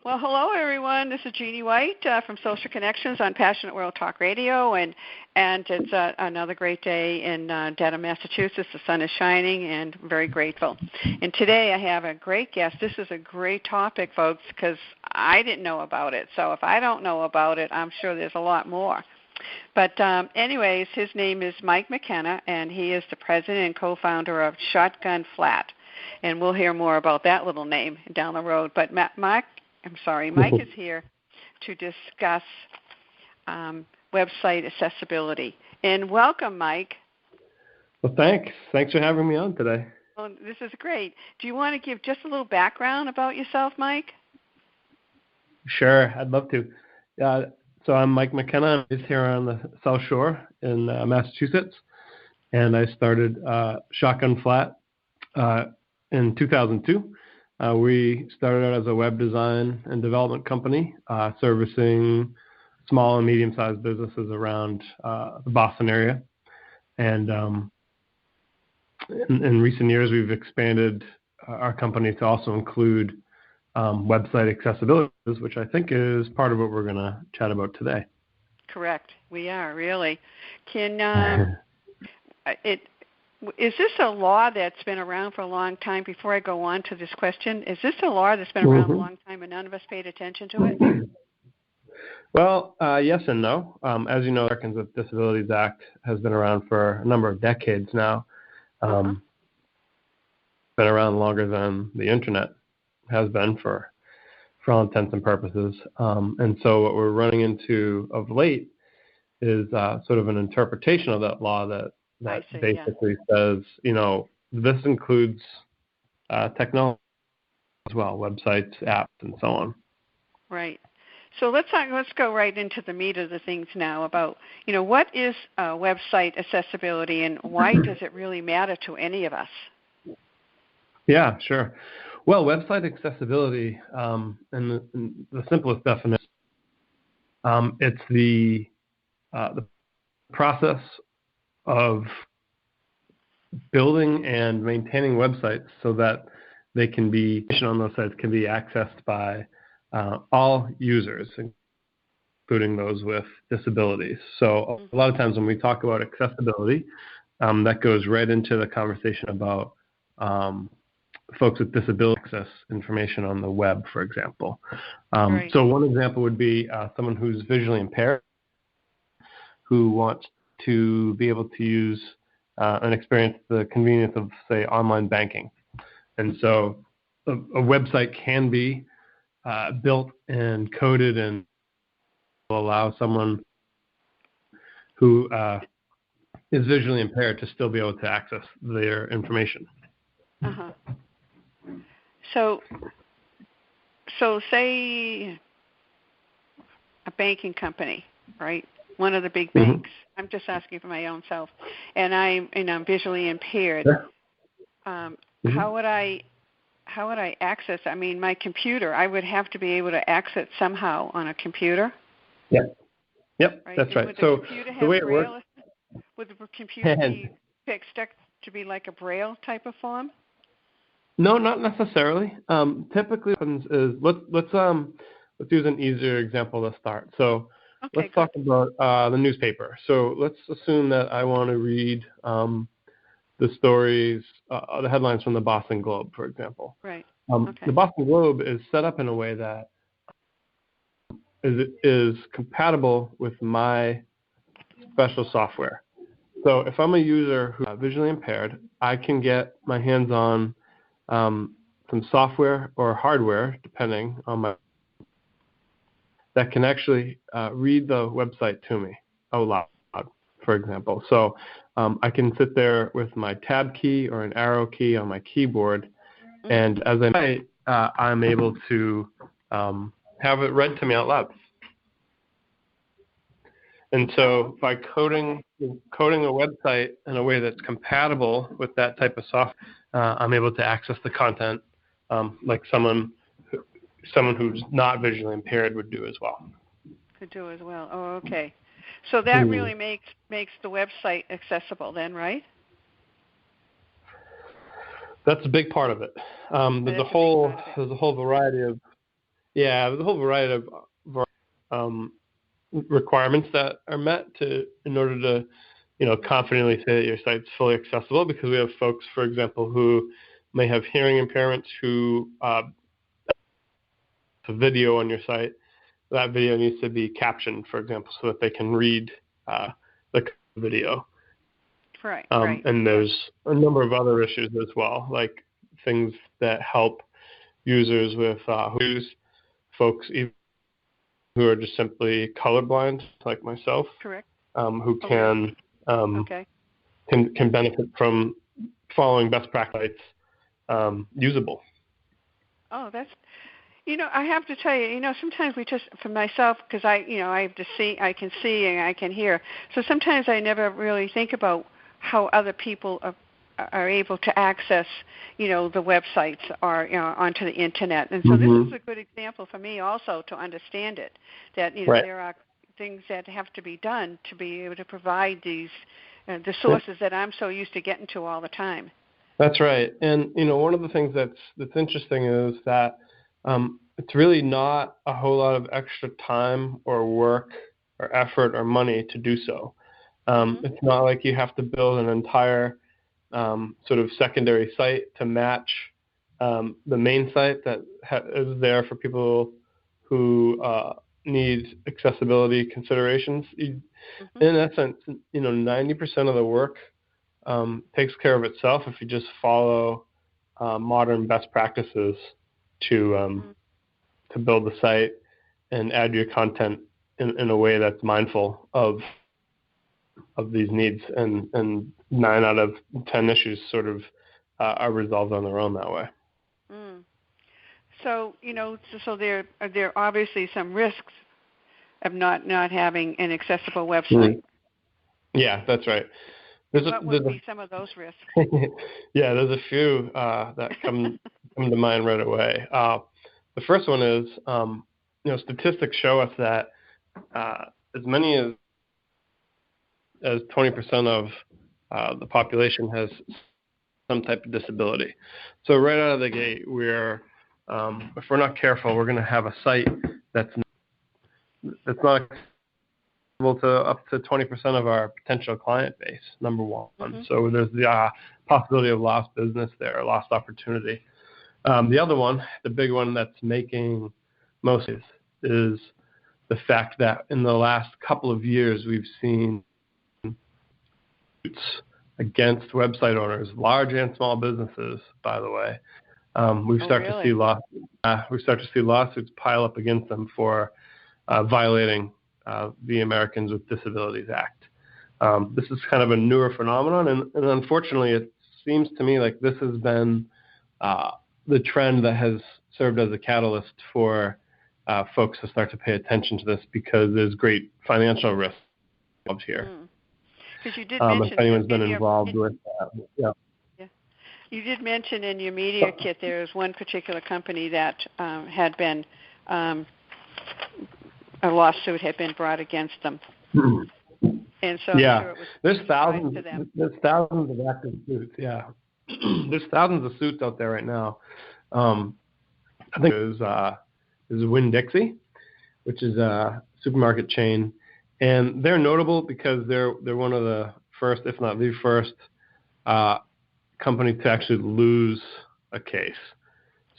Well, hello everyone. This is Jeanne White from Social Connections on Passionate World Talk Radio, and it's another great day in Dedham, Massachusetts. The sun is shining, and I'm very grateful. And today I have a great guest. This is a great topic, folks, because I didn't know about it. So if I don't know about it, I'm sure there's a lot more. But anyways, his name is Mike McKenna, and he is the president and co-founder of Shotgun Flat. And we'll hear more about that little name down the road. But Mike is here to discuss website accessibility. And welcome, Mike. Well, thanks. Thanks for having me on today. Well, this is great. Do you want to give just a little background about yourself, Mike? Sure, I'd love to. So I'm Mike McKenna. I'm based here on the South Shore in Massachusetts, and I started Shotgun Flat in 2002. We started out as a web design and development company, servicing small and medium-sized businesses around the Boston area. And in recent years, we've expanded our company to also include website accessibility, which I think is part of what we're going to chat about today. Correct. We are, really. Is this a law that's been around for a long time? Before I go on to this question, is this a law that's been around a long time and none of us paid attention to it? Well, yes and no. As you know, the Americans with Disabilities Act has been around for a number of decades now. Been around longer than the Internet has been for all intents and purposes. And so what we're running into of late is sort of an interpretation of that law that basically says, this includes technology as well, websites, apps, and so on. Right. So let's go right into the meat of the things now about, what is website accessibility and why does it really matter to any of us? Yeah, sure. Well, website accessibility, in the simplest definition, it's the process of building and maintaining websites so that they can be on those sites can be accessed by all users, including those with disabilities. So a lot of times when we talk about accessibility, that goes right into the conversation about folks with disability access information on the web, for example. Right. So one example would be someone who's visually impaired who wants to be able to use and experience the convenience of, say, online banking. And so a website can be built and coded and will allow someone who is visually impaired to still be able to access their information. Uh-huh. So say a banking company, right? One of the big banks. I'm just asking for my own self, and I'm visually impaired. How would I access? I mean, my computer. I would have to be able to access somehow on a computer. Yep, right? That's right. Would So the way it works, would the computer be fixed to be like a Braille type of form? No, not necessarily. Typically, what happens is let's use an easier example to start. So let's talk about the newspaper. So let's assume that I want to read the stories, the headlines from the Boston Globe, for example. Right. The Boston Globe is set up in a way that is compatible with my special software. So if I'm a user who's visually impaired, I can get my hands on some software or hardware, depending on my, that can actually read the website to me out loud, for example. So I can sit there with my tab key or an arrow key on my keyboard, and as I write, I'm able to have it read to me out loud. And so by coding a website in a way that's compatible with that type of software, I'm able to access the content like someone who's not visually impaired would do as well. Could do as well. Oh, okay. So that really makes the website accessible then, right? That's a big part of it. There's a whole variety of Yeah, there's a whole variety of um, requirements that are met in order to, confidently say that your site's fully accessible. Because we have folks, for example, who may have hearing impairments who a video on your site. That video needs to be captioned, for example, so that they can read the video. Right. And there's a number of other issues as well, like things that help users with folks even who are just simply colorblind, like myself, Correct. who Okay. can benefit from following best practice, usable. Oh, that's. I have to tell you, sometimes we just, for myself, because I have to see, I can see and I can hear. So sometimes I never really think about how other people are able to access, the websites or, onto the internet. And so this is a good example for me also to understand it, that, Right. there are things that have to be done to be able to provide these, the sources that I'm so used to getting to all the time. That's right. And, one of the things that's interesting is that it's really not a whole lot of extra time or work or effort or money to do so. It's not like you have to build an entire sort of secondary site to match the main site that is there for people who need accessibility considerations. In essence, 90% of the work takes care of itself if you just follow modern best practices to build the site and add your content in a way that's mindful of these needs, and 9 out of 10 issues sort of are resolved on their own that way. So so there are obviously some risks of not having an accessible website. Yeah, that's right. What would be some of those risks? Yeah, there's a few that come to mind right away. The first one is, statistics show us that as many as 20% of the population has some type of disability. So right out of the gate, if we're not careful, we're going to have a site that's not accessible to up to 20% of our potential client base, number one. So there's the possibility of lost business there, lost opportunity. The other one, the big one that's making most is the fact that in the last couple of years, we've seen against website owners, large and small businesses, by the way. We start to see lawsuits pile up against them for violating the Americans with Disabilities Act. This is kind of a newer phenomenon, and unfortunately, it seems to me like this has been the trend that has served as a catalyst for folks to start to pay attention to this, because there's great financial risk involved here. Because you did mention, if anyone's been involved with that, yeah. You did mention in your media kit there was one particular company that had been a lawsuit had been brought against them, and so I'm sure it was there's thousands. to them. There's thousands of active suits. Yeah, there's thousands of suits out there right now. I think is Winn-Dixie, which is a supermarket chain. And they're notable because they're one of the first, if not the first, company to actually lose a case.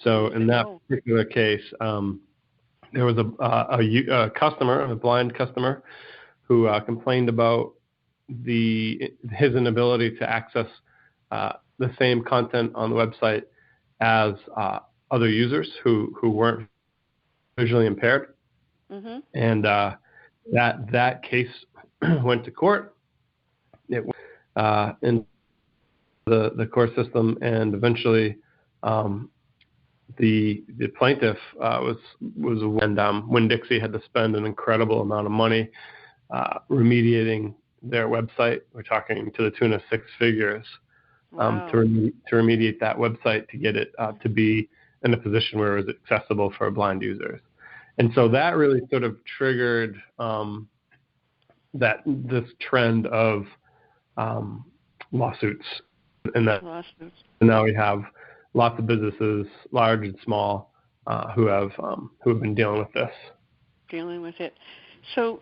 So in that particular case, there was a customer, a blind customer, who complained about his inability to access the same content on the website as other users who weren't visually impaired. And that case went to court. It went in the court system, and eventually the plaintiff was and Winn-Dixie had to spend an incredible amount of money remediating their website. We're talking to the tune of 6 figures to remediate that website, to get it to be in a position where it was accessible for blind users. And so that really sort of triggered this trend of lawsuits, and now we have lots of businesses, large and small, who have been dealing with this. Dealing with it. So,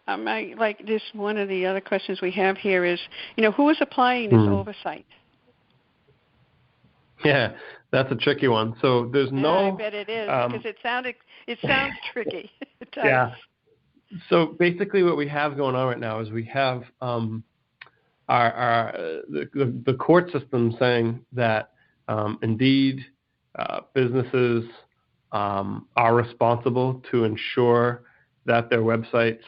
this one of the other questions we have here is, who is applying this oversight? Yeah, that's a tricky one. So there's no. I bet it is because it sounds tricky. It does. Yeah. So basically, what we have going on right now is we have the court system saying that indeed businesses are responsible to ensure that their websites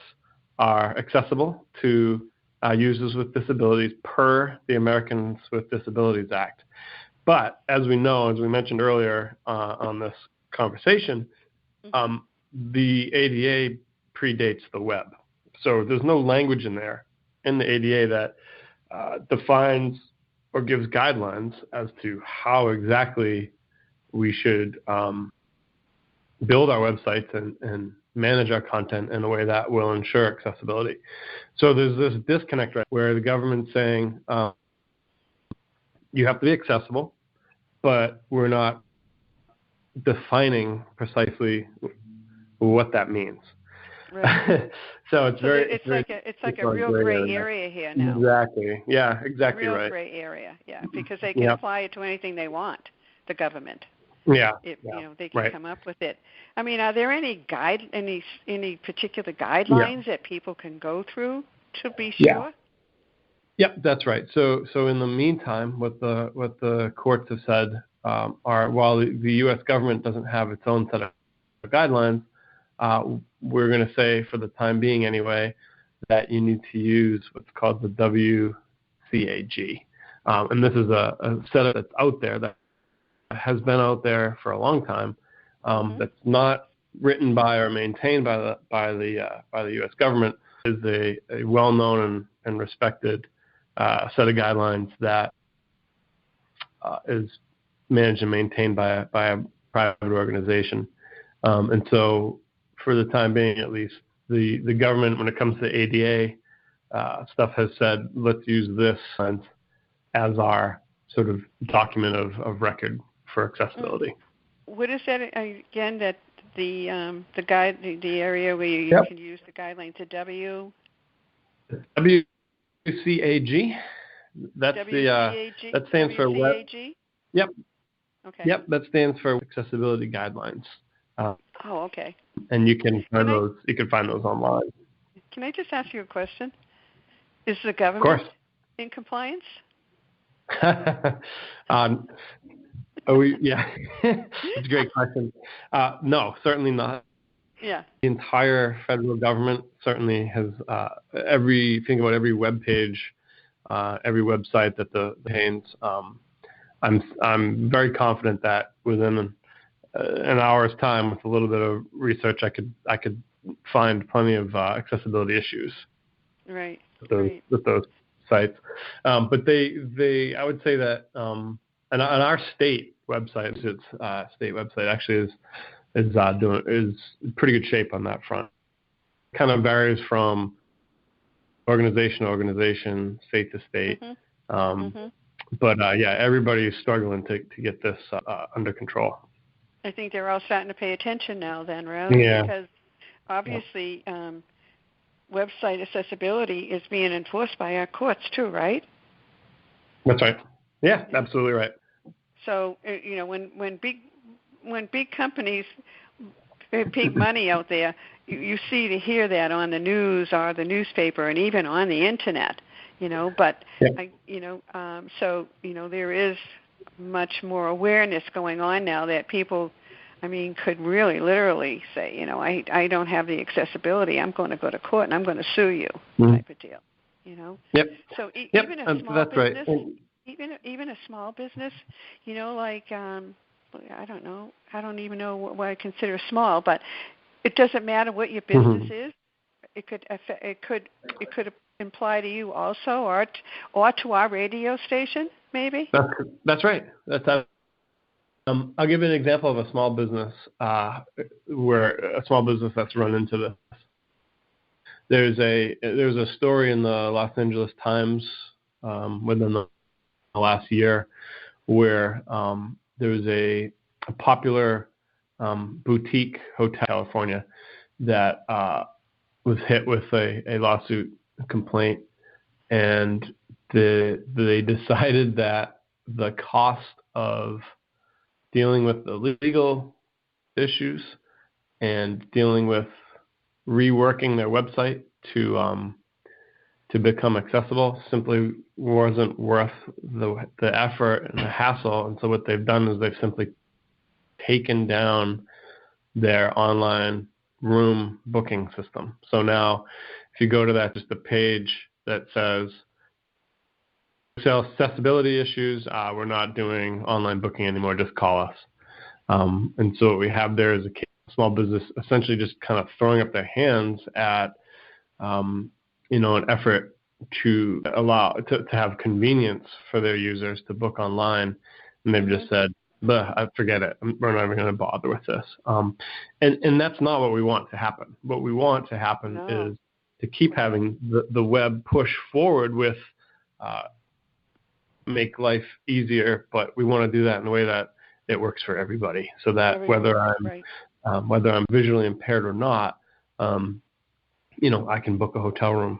are accessible to users with disabilities per the Americans with Disabilities Act. But as we know, as we mentioned earlier on this conversation, the ADA predates the web. So there's no language in there in the ADA that defines or gives guidelines as to how exactly we should build our websites and manage our content in a way that will ensure accessibility. So there's this disconnect right where the government's saying you have to be accessible, but we're not defining precisely what that means. Right. So it's like a real gray area here now. Exactly. Yeah, exactly real right. Gray area. Yeah, because they can apply it to anything they want. The government. Yeah. They can come up with it. I mean, are there any particular guidelines that people can go through to be sure? Yep, that's right. So in the meantime, what the courts have said are while the U.S. government doesn't have its own set of guidelines, we're going to say for the time being anyway that you need to use what's called the WCAG, and this is a setup that's out there that has been out there for a long time. That's not written by or maintained by the U.S. government. Is a well-known and respected set of guidelines that is managed and maintained by a private organization. And so, for the time being, at least, the government, when it comes to ADA stuff, has said, let's use this as our sort of document of record for accessibility. What is that again? That the area where you can use the guidelines, the WCAG. That's WCAG? That stands for WCAG? Yep. Okay. Yep, that stands for Accessibility Guidelines. Okay. And you can find those. You can find those online. Can I just ask you a question? Is the government in compliance? It's a great question. No, certainly not. Yeah. The entire federal government certainly has think about every web page, every website that contains. I'm very confident that within an hour's time, with a little bit of research, I could find plenty of accessibility issues. Right. With those sites, but they I would say that on our state website, state website actually is in pretty good shape on that front. Kind of varies from organization to organization, state to state. But everybody's struggling to get this under control. I think they're all starting to pay attention now then, right? Yeah. Because obviously website accessibility is being enforced by our courts too, right? That's right. Yeah, absolutely right. So, when big companies big money out there, you hear that on the news or the newspaper and even on the internet, but there is much more awareness going on now that people, could really literally say, I don't have the accessibility. I'm going to go to court and I'm going to sue you, type of deal. Yep. So even a small that's business, right. even a small business, I don't know. I don't even know what I consider small, but it doesn't matter what your business is. It could apply to you also, or to our radio station, maybe. That's right. I'll give you an example of a small business that's run into this. There's a story in the Los Angeles Times within the last year where there was a popular boutique hotel in California that was hit with a lawsuit complaint, and they decided that the cost of dealing with the legal issues and dealing with reworking their website to become accessible simply wasn't worth the effort and the hassle. And so what they've done is they've simply taken down their online room booking system. So now if you go to that, just a page that says accessibility issues, we're not doing online booking anymore, just call us. And so what we have there is a small business essentially just kind of throwing up their hands at an effort to allow to have convenience for their users to book online, and they've just said, I forget it. We're not even going to bother with this. And that's not what we want to happen. What we want to happen is to keep having the web push forward with make life easier, but we want to do that in a way that it works for everybody, so that whether I'm visually impaired or not, I can book a hotel room.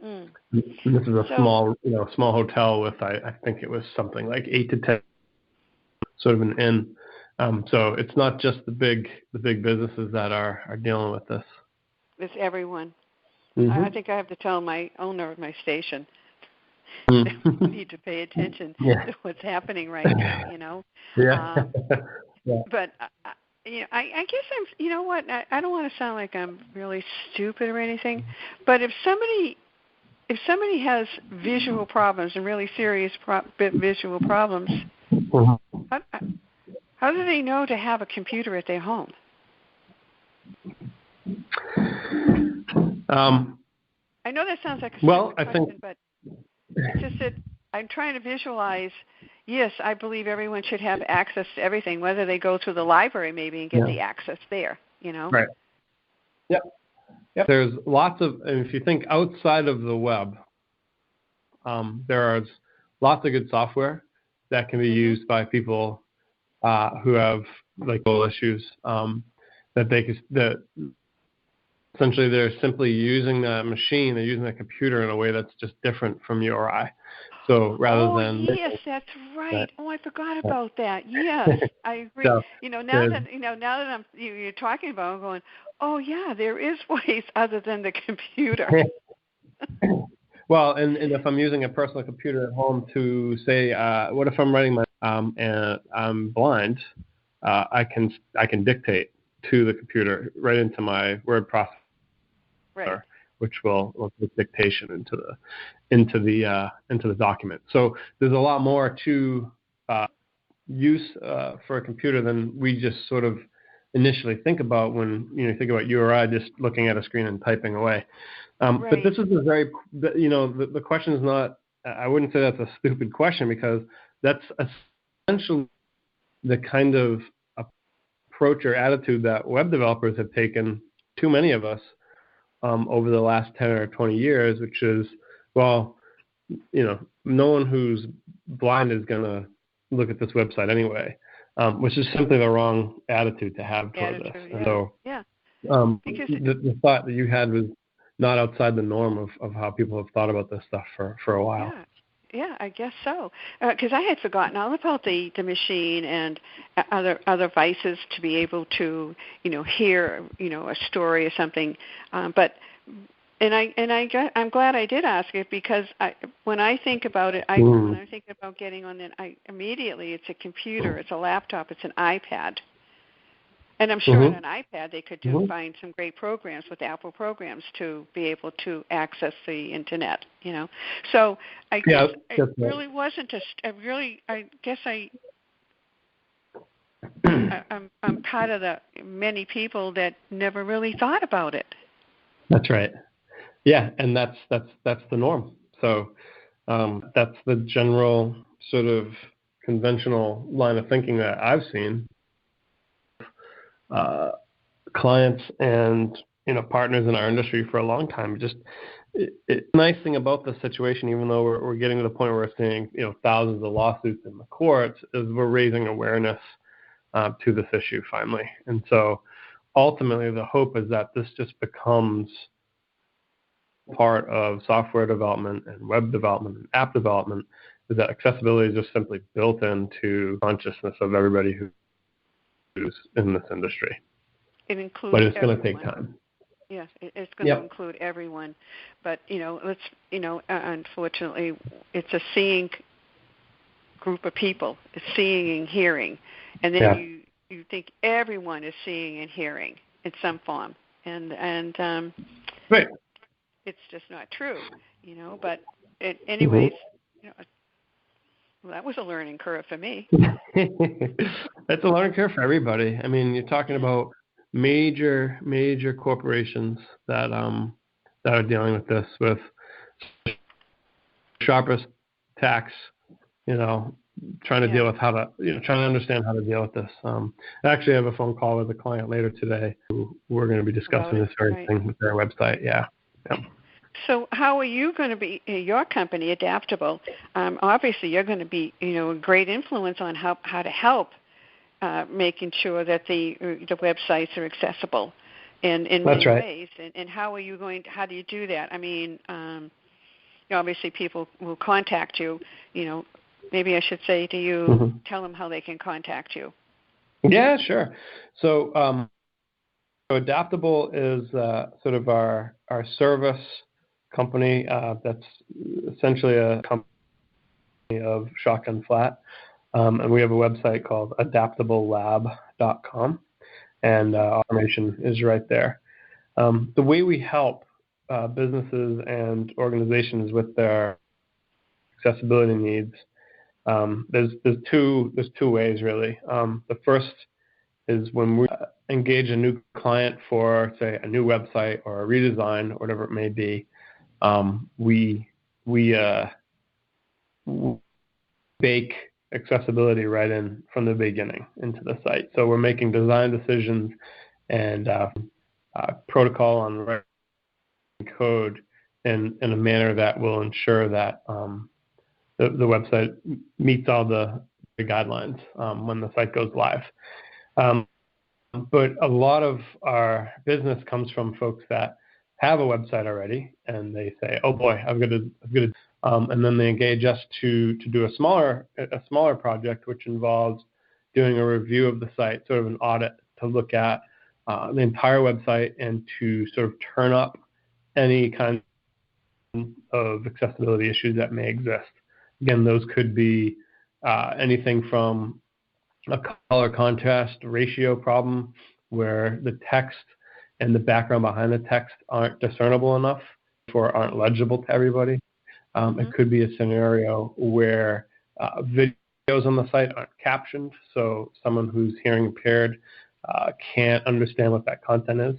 And this is a small hotel with I think it was something like 8 to 10, sort of an inn. So it's not just the big businesses that are dealing with this. It's everyone. Mm-hmm. I think I have to tell my owner of my station that we need to pay attention to what's happening right now. Yeah. But I guess I'm. You know what? I don't want to sound like I'm really stupid or anything, but if somebody has visual problems and really serious visual problems, how do they know to have a computer at their home? I know that sounds like a stupid question, but it's just that I'm trying to visualize. Yes, I believe everyone should have access to everything, whether they go to the library maybe and get the access there. Right. Yep. There's lots of, and if you think outside of the web, there are lots of good software that can be used by people who have like issues that essentially they're simply using that machine, they're using that computer in a way that's just different from your eye. So rather than that's right. Oh, I forgot about that. Yes, I agree. So, now that you're talking about it, I'm going, oh yeah, there is ways other than the computer. Well, and if I'm using a personal computer at home to say, what if I'm writing and I'm blind, I can dictate to the computer right into my word processor, which will put dictation into the document. So there's a lot more to use for a computer than we just sort of initially think about when you think about you or I just looking at a screen and typing away. But this is a very, the question is not, I wouldn't say that's a stupid question, because that's essentially the kind of approach or attitude that web developers have taken, too many of us, over the last 10 or 20 years, which is, well, no one who's blind is going to look at this website anyway, which is simply the wrong attitude to have toward this. And so the thought that you had was not outside the norm of how people have thought about this stuff for a while. Yeah, I guess so. Because I had forgotten all about the machine and other devices to be able to, hear, a story or something. I'm glad I did ask it, because when I think about it, when I think about getting on it, immediately it's a computer, it's a laptop, it's an iPad. And I'm sure on an iPad they could find some great programs with Apple programs to be able to access the internet, So I guess it really wasn't I'm part of the many people that never really thought about it. That's right. Yeah, and that's the norm. So that's the general sort of conventional line of thinking that I've seen. Clients and partners in our industry for a long time. Just the nice thing about the situation, even though we're getting to the point where we're seeing thousands of lawsuits in the courts, is we're raising awareness to this issue finally. And so ultimately the hope is that this just becomes part of software development and web development and app development, is that accessibility is just simply built into consciousness of everybody who's in this industry. It includes but it's going to everyone. take time. Yes, it's going to include everyone. But, unfortunately, it's a seeing group of people. It's seeing and hearing. And then you think everyone is seeing and hearing in some form. And right. It's just not true, But anyways, well, that was a learning curve for me. It's a learning curve for everybody. I mean, you're talking about major corporations that are dealing with this, with sharpest tax, trying to deal with how to, trying to understand how to deal with this. I actually have a phone call with a client later today who we're going to be discussing this very thing with their website. Yeah. So how are you going to be, your company, Adaptable? Obviously, you're going to be, a great influence on how to help making sure that the websites are accessible in many ways. And how are you how do you do that? I mean, obviously people will contact you. Maybe I should say to you, tell them how they can contact you. Yeah, sure. So Adaptable is sort of our service company that's essentially a company of Shotgun Flat. And we have a website called adaptablelab.com, and automation is right there. The way we help businesses and organizations with their accessibility needs, there's two ways really. The first is when we engage a new client for, say, a new website or a redesign or whatever it may be. We bake accessibility right in from the beginning into the site. So we're making design decisions and protocol on writing code in a manner that will ensure that the website meets all the guidelines when the site goes live. But a lot of our business comes from folks that have a website already, and they say, "Oh boy, I've got to," and then they engage us to do a smaller project, which involves doing a review of the site, sort of an audit to look at the entire website and to sort of turn up any kind of accessibility issues that may exist. Again, those could be anything from a color contrast ratio problem where the text and the background behind the text aren't discernible enough or aren't legible to everybody. It could be a scenario where videos on the site aren't captioned, so someone who's hearing impaired can't understand what that content is.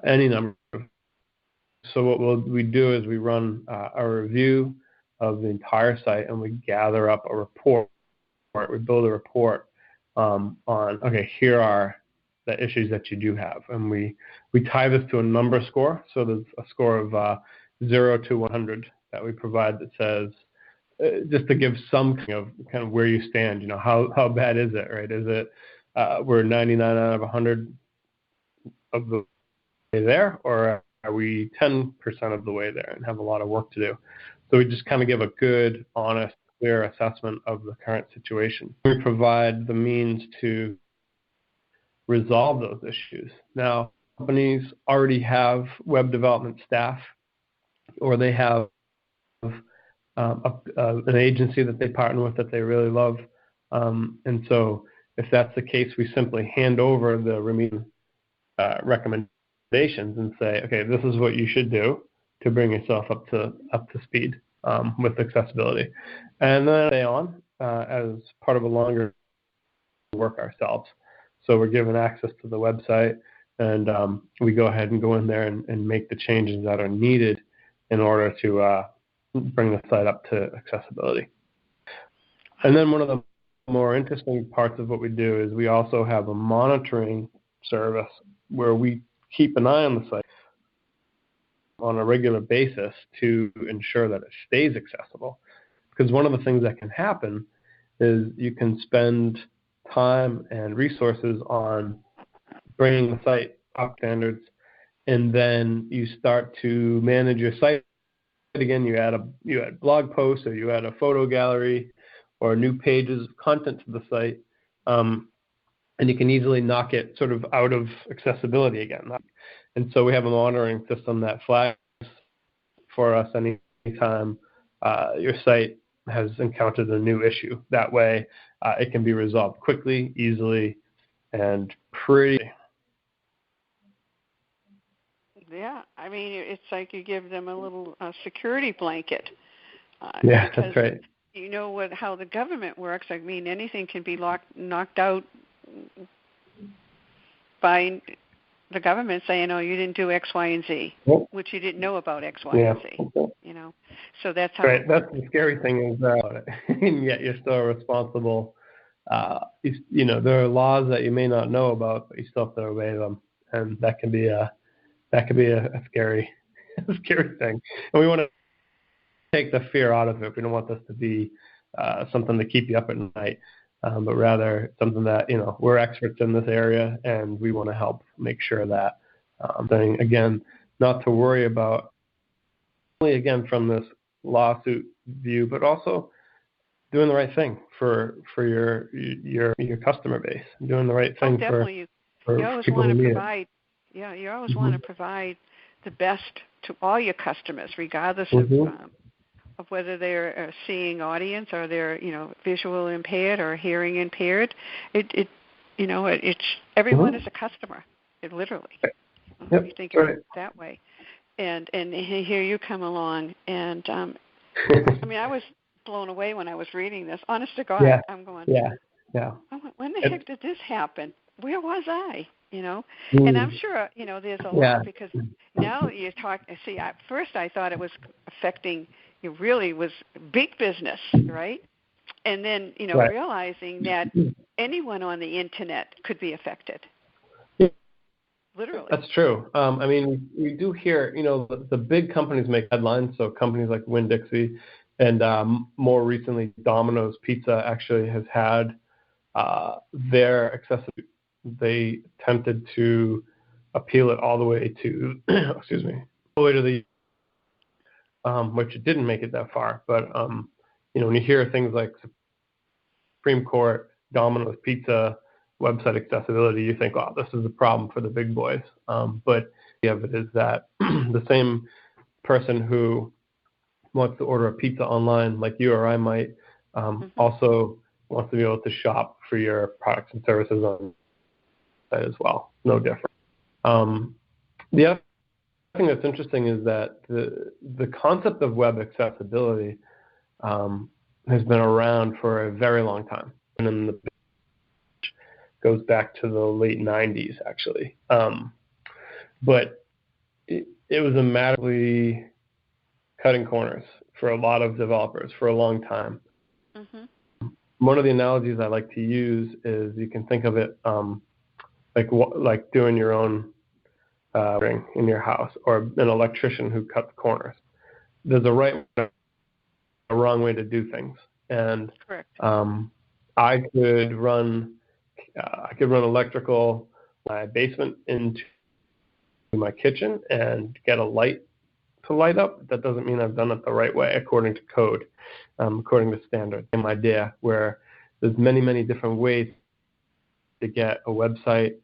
Any number of. So what we do is we run a review of the entire site, and we gather up a report. We build a report on, okay, here are the issues that you do have. And we tie this to a number score. So there's a score of 0 to 100 that we provide that says, just to give some kind of where you stand, how bad is it, right? Is it we're 99 out of 100 of the way there, or are we 10% of the way there and have a lot of work to do? So we just kind of give a good, honest, clear assessment of the current situation. We provide the means to resolve those issues. Now, companies already have web development staff, or they have an agency that they partner with that they really love. And so if that's the case, we simply hand over the remedial recommendations and say, okay, this is what you should do to bring yourself up to speed with accessibility. And then stay on as part of a longer work ourselves. So we're given access to the website, and we go ahead and go in there and make the changes that are needed in order to bring the site up to accessibility. And then one of the more interesting parts of what we do is we also have a monitoring service where we keep an eye on the site on a regular basis to ensure that it stays accessible. Because one of the things that can happen is you can spend time and resources on bringing the site up standards, and then you start to manage your site again. You add blog posts, or you add a photo gallery, or new pages of content to the site, and you can easily knock it sort of out of accessibility again. And so we have a monitoring system that flags for us anytime your site has encountered a new issue. That way, it can be resolved quickly, easily, and pretty. Yeah, I mean, it's like you give them a little security blanket. Yeah, that's right. You know how the government works. I mean, anything can be knocked out by the government saying, "Oh, you didn't do X, Y, and Z," which you didn't know about X, Y, and Z. You know, so that's how. Right. That's the scary thing is that, and yet you're still responsible. There are laws that you may not know about, but you still have to obey them, and that can be a scary, scary thing. And we want to take the fear out of it. We don't want this to be something to keep you up at night, but rather something that, we're experts in this area, and we want to help make sure that thing, again, not to worry about, only again from this lawsuit view, but also doing the right thing for your customer base, doing the right thing for you always people want who to need provide. it. Yeah, you always want to provide the best to all your customers, regardless of whether they're a seeing audience or they're visual impaired or hearing impaired. It's everyone is a customer. It literally. Yep, you think right. of it that way. And here you come along, and I mean, I was blown away when I was reading this. Honest to God, yeah. I'm going. Yeah. When the heck did this happen? Where was I? And I'm sure there's a lot, because now you talk. See, at first I thought it was affecting. It really was big business, right? And then right. realizing that anyone on the internet could be affected. Literally. That's true. I mean, we do hear, the big companies make headlines. So companies like Winn-Dixie and more recently Domino's Pizza actually has had their accessibility. They attempted to appeal it all the way to, all the way to the, which it didn't make it that far. But, when you hear things like Supreme Court, Domino's Pizza, website accessibility, you think, oh, this is a problem for the big boys. But the evidence is that the same person who wants to order a pizza online, like you or I might, also wants to be able to shop for your products and services on that as well. No different. The other thing that's interesting is that the concept of web accessibility has been around for a very long time, and in the goes back to the late 90s, actually. But it was a massively cutting corners for a lot of developers for a long time. One of the analogies I like to use is you can think of it like doing your own ring in your house, or an electrician who cuts corners. There's a right and a wrong way to do things. And correct. I could run electrical my basement into my kitchen and get a light to light up. That doesn't mean I've done it the right way according to code, according to standard. Same idea, where there's many, many different ways to get a website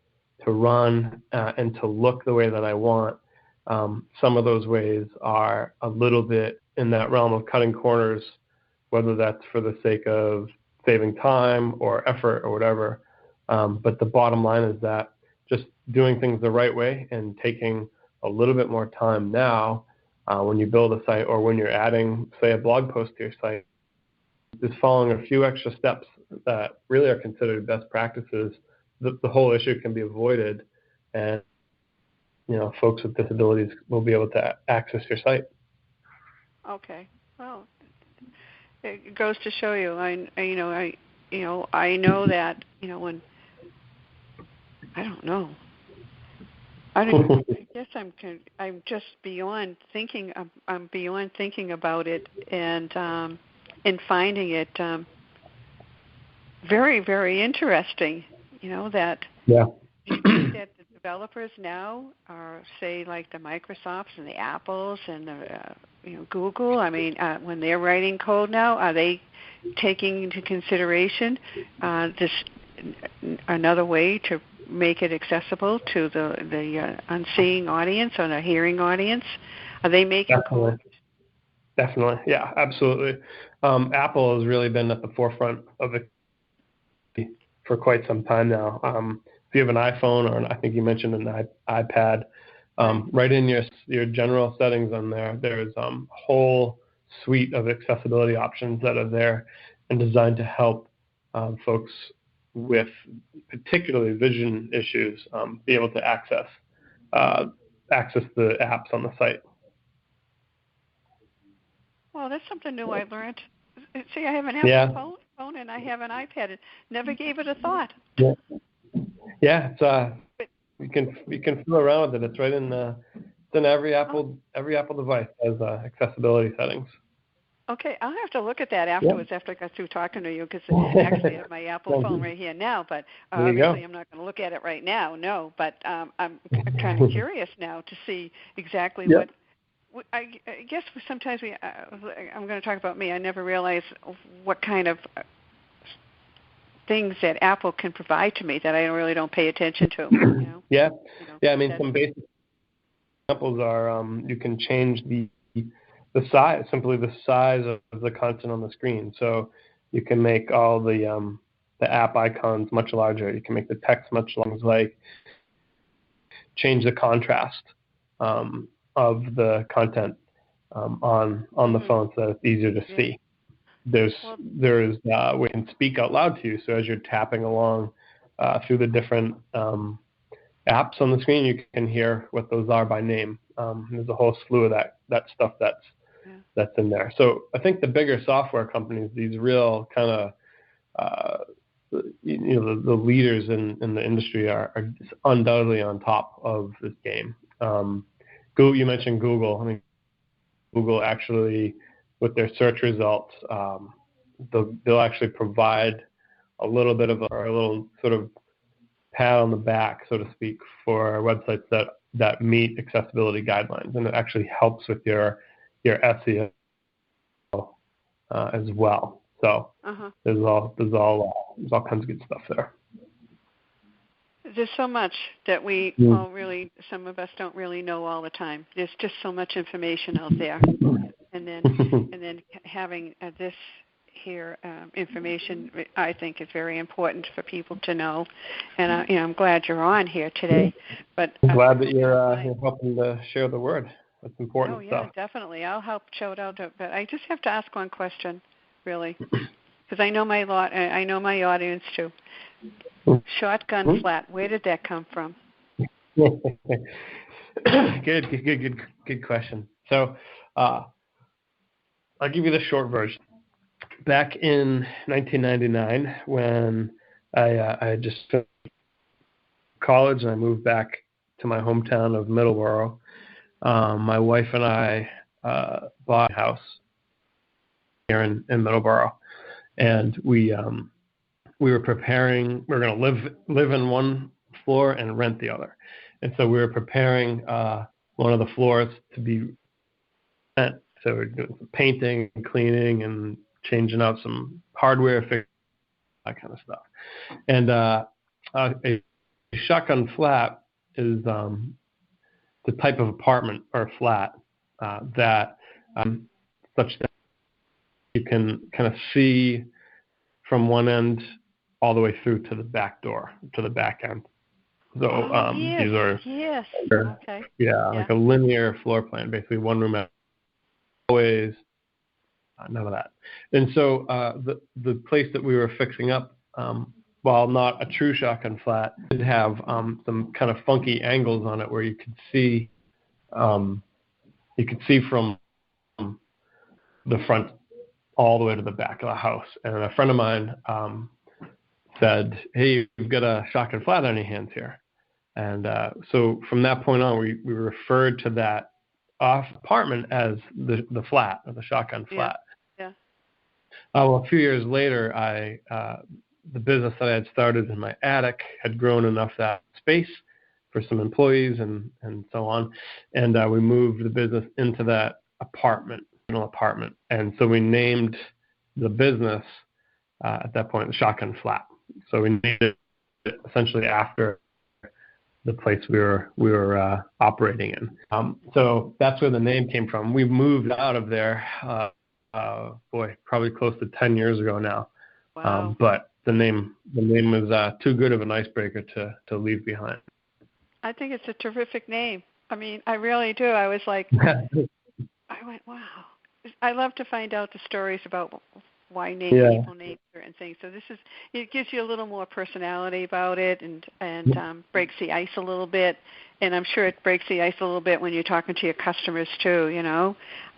to run and to look the way that I want. Some of those ways are a little bit in that realm of cutting corners, whether that's for the sake of saving time or effort or whatever. But the bottom line is that just doing things the right way and taking a little bit more time now when you build a site, or when you're adding, say, a blog post to your site, just following a few extra steps that really are considered best practices, the whole issue can be avoided, and folks with disabilities will be able to access your site. Okay. Well, it goes to show you. I know that when I don't know. I guess I'm just beyond thinking. I'm beyond thinking about it, and finding it very, very interesting. That. Yeah. Do you think that the developers now are, say, like the Microsofts and the Apples and the Google? I mean, when they're writing code now, are they taking into consideration this another way to make it accessible to the unseeing audience or the hearing audience? Are they making code? Definitely, yeah, absolutely. Apple has really been at the forefront of it for quite some time now. If you have an iPhone, or I think you mentioned an iPad, right in your general settings on there's a whole suite of accessibility options that are there and designed to help folks with particularly vision issues be able to access the apps on the site. Well, that's something new I learned. See, I have an Apple phone and I have an iPad. Never gave it a thought. Yeah, it's you can fool around with it. It's right in every Apple device has accessibility settings. Okay, I'll have to look at that afterwards after I got through talking to you, because actually I have my Apple phone right here now, but obviously I'm not going to look at it right now, no, but I'm kind of curious now to see exactly what I guess sometimes I'm going to talk about me. I never realized what kind of things that Apple can provide to me that I really don't pay attention to. Yeah. I mean, some basic examples are you can change the size, simply the size of the content on the screen. So you can make all the app icons much larger. You can make the text much larger. Like change the contrast of the content on the phone so that it's easier to see. There's we can speak out loud to you. So as you're tapping along through the different apps on the screen, you can hear what those are by name. There's a whole slew of that stuff that's in there. So I think the bigger software companies, these real kind of the leaders in the industry are undoubtedly on top of this game. Google, you mentioned Google. I mean, Google actually, with their search results, they'll actually provide a little bit of a little sort of pat on the back, so to speak, for websites that meet accessibility guidelines, and it actually helps with your SEO as well. So there's all kinds of good stuff there. There's so much that we some of us don't really know all the time. There's just so much information out there, and then having this here information, I think, is very important for people to know. And I'm glad you're on here today. But I'm glad that you're helping to share the word. That's important stuff. Oh yeah, definitely. I'll help shout out. But I just have to ask one question, really, because I know my audience too. Shotgun flat. Where did that come from? Good question. So I'll give you the short version. Back in 1999, when I had just finished college and I moved back to my hometown of Middleborough, my wife and I bought a house here in Middleborough, and we were preparing. We were going to live in one floor and rent the other, and so we were preparing one of the floors to be rent. So we're doing some painting and cleaning and changing out some hardware, that kind of stuff. And a shotgun flat is the type of apartment or flat that such that you can kind of see from one end all the way through to the back door, to the back end. So these are okay. Like a linear floor plan, basically one room always. None of that. And so the place that we were fixing up, while not a true shotgun flat, did have some kind of funky angles on it where you could see from the front all the way to the back of the house. And a friend of mine said, "Hey, you've got a shotgun flat on your hands here." And so from that point on, we referred to that apartment as the flat, or the shotgun flat. Yeah. Well, a few years later, I the business that I had started in my attic had grown enough that space for some employees and so on. And we moved the business into that apartment. And so we named the business at that point the Shotgun Flat. So we named it essentially after the place we were operating in. So that's where the name came from. We moved out of there, probably close to 10 years ago now. Wow. But the name was too good of an icebreaker to leave behind. I think it's a terrific name. I mean, I really do. I was like, I went, wow. I love to find out the stories about why people name certain things. So it gives you a little more personality about it, and breaks the ice a little bit. And I'm sure it breaks the ice a little bit when you're talking to your customers too.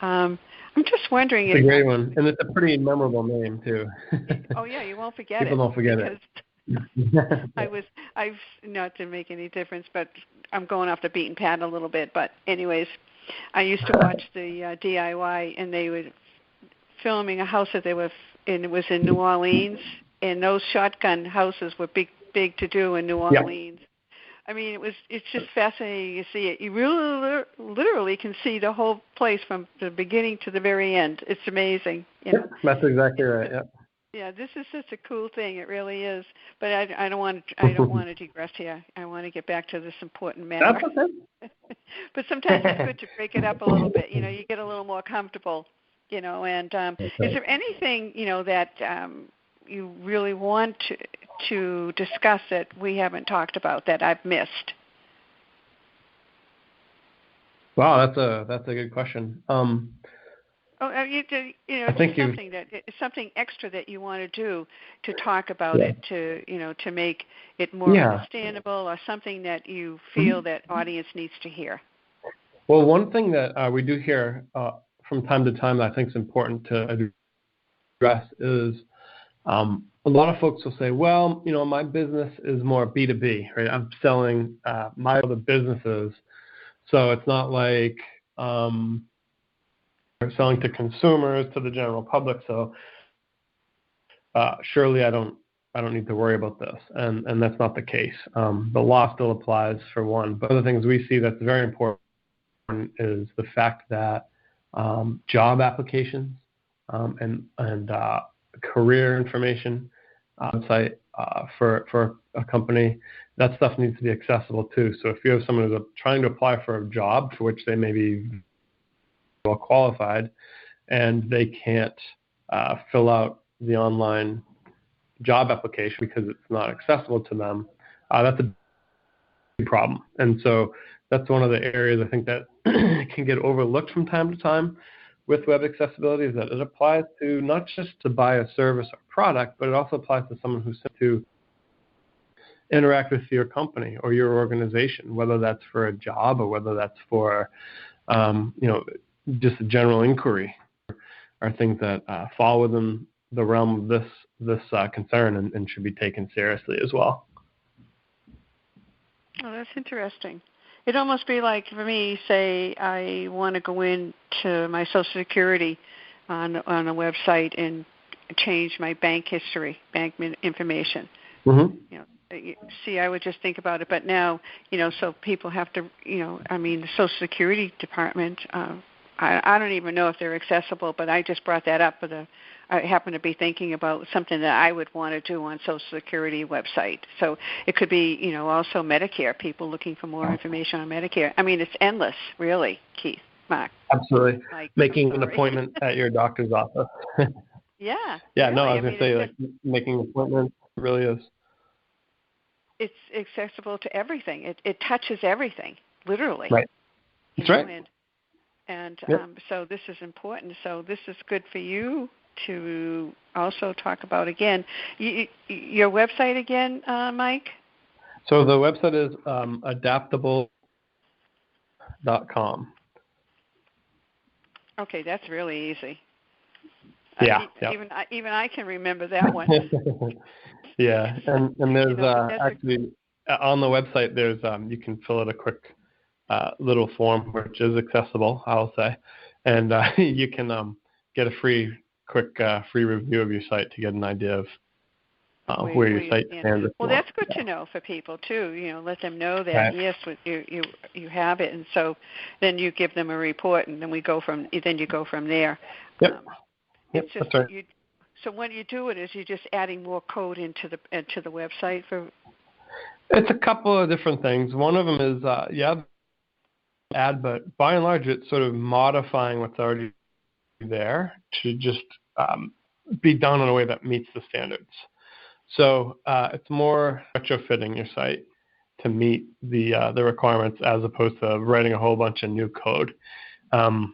I'm just wondering. It's a great one, and it's a pretty memorable name too. Oh yeah, you won't forget People don't forget it. I've not to make any difference, but I'm going off the beaten path a little bit. But anyways, I used to watch the DIY, and they were filming a house that and it was in New Orleans, and those shotgun houses were big to do in New Orleans. Yeah. I mean, it's just fascinating to see it. You really literally can see the whole place from the beginning to the very end. It's amazing. That's exactly right. Yeah. Yeah, this is such a cool thing. It really is. But I don't want to digress here. I want to get back to this important matter. That's okay. But sometimes it's good to break it up a little bit. You get a little more comfortable. And is there anything that you really want to discuss that we haven't talked about that I've missed? Wow, that's a good question. It's something extra that you want to do to talk about it, to make it more understandable, or something that you feel that audience needs to hear. Well, one thing that we do hear from time to time that I think is important to address is a lot of folks will say, well, my business is more B2B, right? I'm selling my other businesses, so it's not like selling to consumers, to the general public, so surely I don't need to worry about this, and that's not the case. The law still applies for one, but other things we see that's very important is the fact that job applications and career information website for a company, that stuff needs to be accessible too. So if you have someone who's trying to apply for a job for which they may be well qualified, and they can't fill out the online job application because it's not accessible to them, that's a big problem. And so that's one of the areas I think that can get overlooked from time to time with web accessibility, is that it applies to not just to buy a service or product, but it also applies to someone who's to interact with your company or your organization, whether that's for a job or whether that's for just a general inquiry, are things that fall within the realm of this concern and should be taken seriously as well. Oh, that's interesting. It'd almost be like, for me, say I want to go into my Social Security on a website and change my bank history, bank information. Mm-hmm. See, I would just think about it, but now, so people have to, the Social Security Department, I don't even know if they're accessible, but I just brought that up. I happen to be thinking about something that I would want to do on Social Security website. So it could be, also Medicare, people looking for more information on Medicare. I mean, it's endless, really, Keith, Mark. Absolutely. Making an appointment at your doctor's office. Yeah. Yeah, really. No, I was going to say, making appointments really is. It's accessible to everything. It touches everything, literally. Right. That's right. And so this is important. So this is good for you to also talk about again. Your website again, Mike? So the website is adaptable.com. Okay, that's really easy. Yeah. Even I can remember that one. Yeah, and there's actually on the website there's you can fill out a quick little form which is accessible, I'll say, and you can get a quick free review of your site to get an idea of where your site stands. Well, that's good to know for people too. Let them know that yes, you have it, and so then you give them a report, and then you go from there. Yep. It's just that's right. So when you do it, is you just adding more code into the website for? It's a couple of different things. One of them is add, but by and large, it's sort of modifying what's already there to just be done in a way that meets the standards. So it's more retrofitting your site to meet the requirements as opposed to writing a whole bunch of new code. And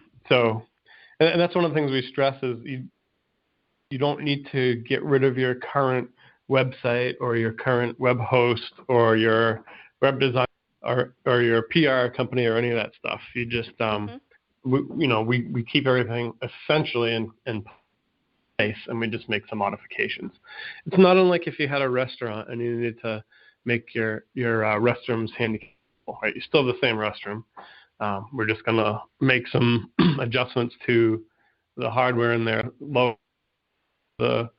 that's one of the things we stress is you don't need to get rid of your current website or your current web host or your web design or your PR company or any of that stuff. You just we keep everything essentially in place, and we just make some modifications. It's not unlike if you had a restaurant and you needed to make your restrooms handicappable, right? You still have the same restroom. We're just going to make some adjustments to the hardware in there, lower the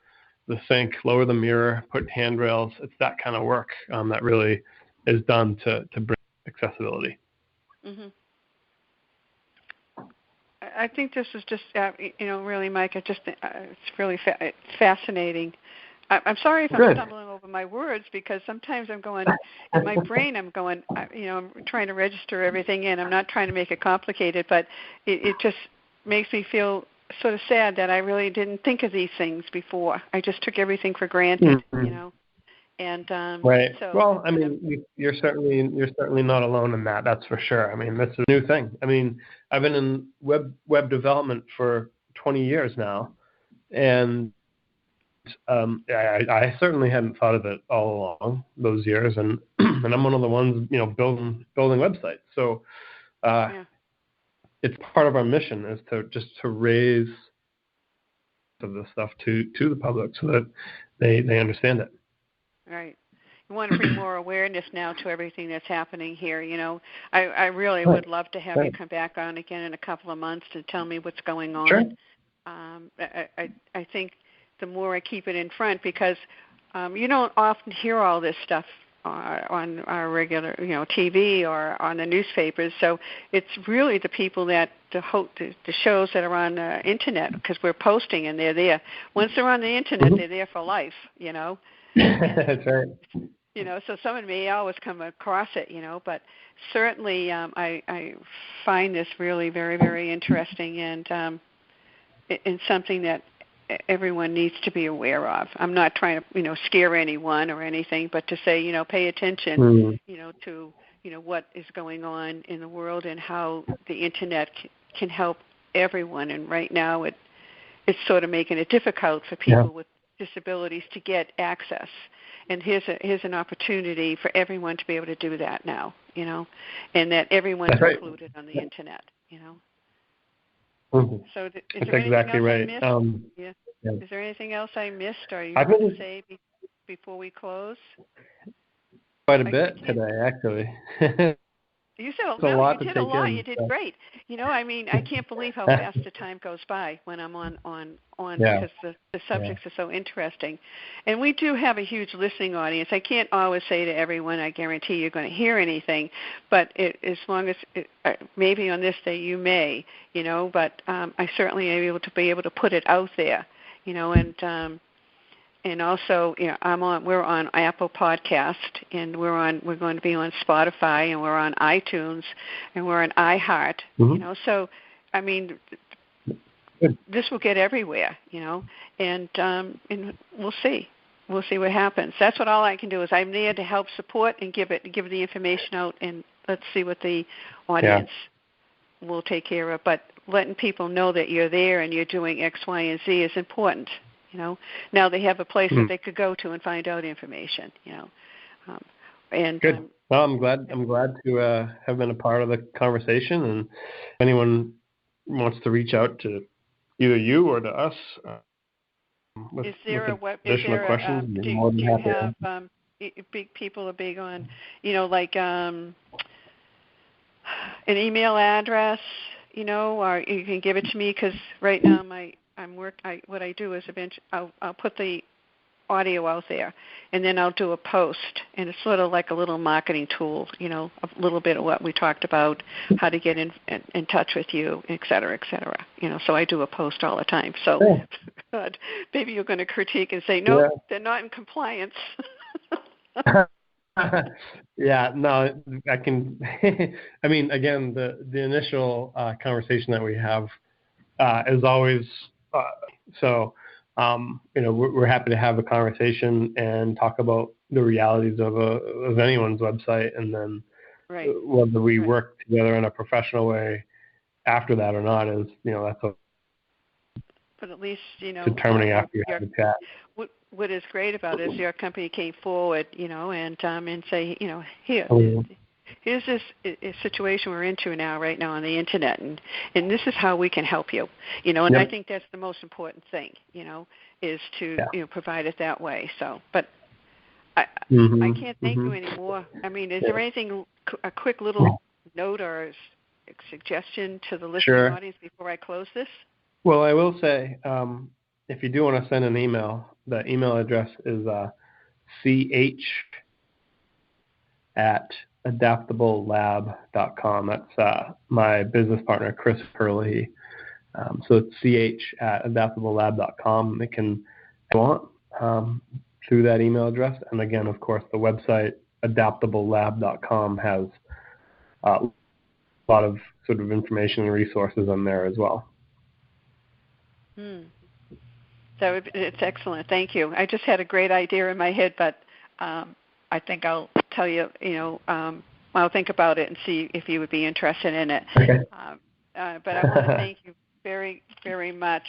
sink, lower the mirror, put handrails. It's that kind of work that really is done to bring accessibility. Mm-hmm. I think this is just, really, Mike. It's really fascinating. I'm sorry if I'm stumbling over my words because sometimes I'm going in my brain. I'm going, I'm trying to register everything in. I'm not trying to make it complicated, but it just makes me feel sort of sad that I really didn't think of these things before. I just took everything for granted, And right. So, well, I mean, you're certainly not alone in that. That's for sure. I mean, that's a new thing. I mean, I've been in web development for 20 years now, and I certainly hadn't thought of it all along those years. And and I'm one of the ones building websites. So it's part of our mission is to raise this stuff to the public so that they understand it. Right. You want to bring more awareness now to everything that's happening here. I really would love to have you come back on again in a couple of months to tell me what's going on. Sure. I think the more I keep it in front, because you don't often hear all this stuff on our regular, TV or on the newspapers. So it's really the people that the shows that are on the internet, because we're posting and they're there. Once they're on the internet, they're there for life. That's right. So someone may always come across it, but certainly I find this really very, very interesting and something that everyone needs to be aware of. I'm not trying to, scare anyone or anything, but to say, pay attention, to, what is going on in the world and how the internet can help everyone. And right now it's sort of making it difficult for people with disabilities to get access. And here's an opportunity for everyone to be able to do that now, and that everyone's included on the internet, Mm-hmm. So that's exactly right. Is there anything else I missed, or you want to say before we close? Quite a bit today, actually. You said you did a lot. You did great. I can't believe how fast the time goes by when I'm on because the subjects are so interesting. And we do have a huge listening audience. I can't always say to everyone, I guarantee you're going to hear anything, but as long as maybe on this day you may, but I certainly am able to put it out there, and also, we're on Apple Podcast, and we're going to be on Spotify, and we're on iTunes, and we're on iHeart. Mm-hmm. So I mean, this will get everywhere, and we'll see what happens. That's what all I can do is I'm there to help support and give the information out, and let's see what the audience will take care of. But letting people know that you're there and you're doing X, Y, and Z is important. Now they have a place that they could go to and find out information. And good. Well, I'm glad to have been a part of the conversation. And if anyone wants to reach out to either you or to us with additional questions, do you have people are big on, like an email address, or you can give it to me because right now what I do is eventually I'll put the audio out there, and then I'll do a post, and it's sort of like a little marketing tool, a little bit of what we talked about, how to get in touch with you, et cetera, et cetera. So I do a post all the time. So maybe you're going to critique and say, no, they're not in compliance. Yeah, no, I can. I mean, again, the initial conversation that we have is always we're happy to have a conversation and talk about the realities of anyone's website, and then whether we work together in a professional way after that or not is that's a. But at least determining after you have the chat. What is great about it is your company came forward, and say, here's this situation we're into right now on the internet, and this is how we can help you, and I think that's the most important thing, is to provide it that way. So, but I can't thank you anymore. I mean, is there anything, a quick little note or suggestion to the listening audience before I close this? Well, I will say, if you do want to send an email, the email address is ch@adaptablelab.com. That's my business partner, Chris Hurley. So it's ch@adaptablelab.com. They can go on through that email address. And again, of course, the website, adaptablelab.com, has a lot of sort of information and resources on there as well. It's excellent. Thank you. I just had a great idea in my head, but I think I'll tell you, I'll think about it and see if you would be interested in it. Okay. But I want to thank you very, very much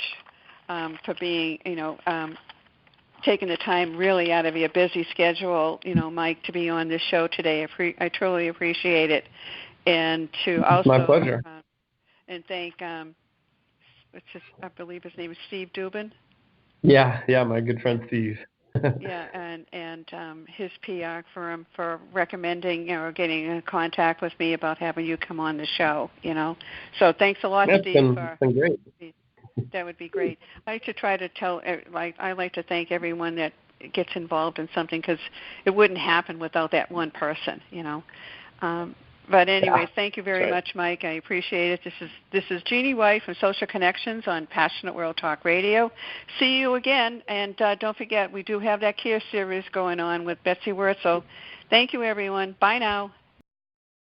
for being, taking the time really out of your busy schedule, Mike, to be on this show today. I truly appreciate it. And to also... My pleasure. And thank... I believe his name is Steve Dubin. Yeah, my good friend Steve. and his PR firm for recommending or getting in contact with me about having you come on the show. So thanks a lot, Steve. That's been great. That would be great. I like to try to I like to thank everyone that gets involved in something, because it wouldn't happen without that one person. But anyway, thank you very much, Mike. I appreciate it. This is Jeanne White from Social Connections on Passionate World Talk Radio. See you again, and don't forget, we do have that Care series going on with Betsy Wirth. So thank you, everyone. Bye now.